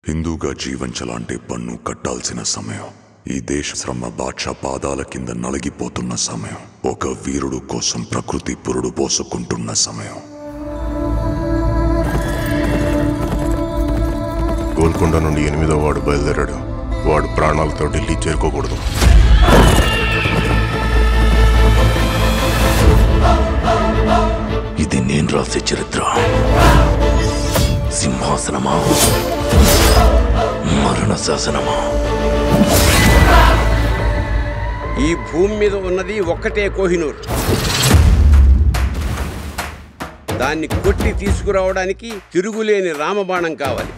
హిందూగా జీవించాలంటే పన్ను కట్టాల్సిన సమయం. ఈ దేశ శ్రమ బాద్షా పాదాల కింద నలిగిపోతున్న సమయం. ఒక వీరుడు కోసం ప్రకృతి పురుడు పోసుకుంటున్న సమయం. గోల్కొండ నుండి 8వ వాడు బయలుదేరాడు. వాడు ప్రాణాలతో ఢిల్లీ చేరుకోకూడదు. ఇది నేను రాసే చరిత్ర. సింహాసనమా, మరణ శాసనమా? ఈ భూమి మీద ఉన్నది ఒక్కటే కోహినూర్. దాన్ని కొట్టి తీసుకురావడానికి తిరుగులేని రామబాణం కావాలి.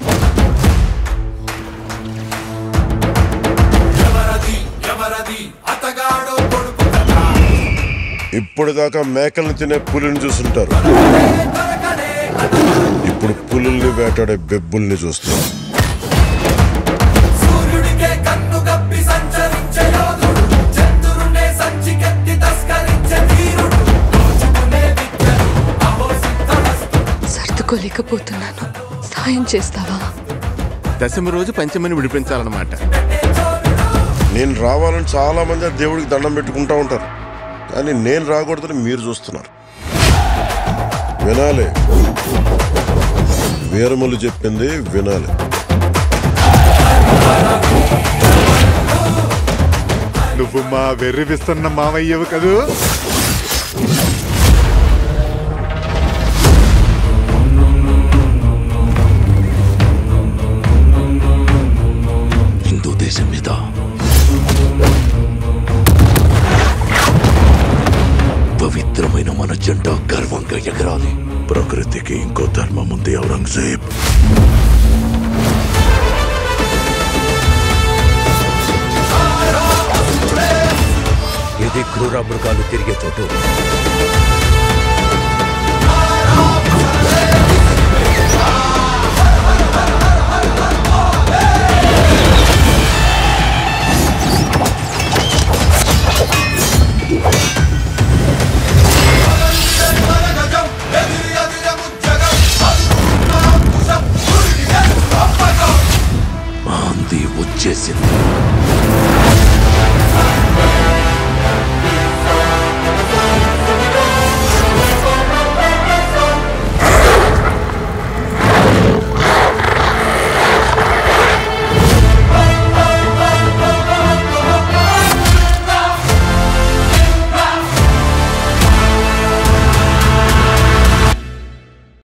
ఇప్పటిదాకా మేకల్ని తినే పులిని చూస్తుంటారు. ఇప్పుడు పులుల్ని వేటాడే బెబ్బుల్ని చూస్తారు. సర్దుకోలేకపోతున్నాను, సాయం చేస్తావా? దశమి రోజు పంచమని విడిపించాలన్నమాట. నేను రావాలని చాలా మంది దేవుడికి దండం పెట్టుకుంటా ఉంటారు, కానీ నేను రాకూడదని మీరు చూస్తున్నారు. వినాలి, వీరములు చెప్పింది వినాలి. నువ్వు మా వెర్రివిస్తున్న మావయ్యవు కదూ. హిందూ దేశం మీద పవిత్రమైన మన జెండా గర్వంగా ఎగరాలి. ప్రకృతికి ఇంకో ధర్మం ఉంది ఔరంగజేబ్. ఇది క్రూర మృగాలు తిరిగే చోటు. ఆంది వచ్చేసింది.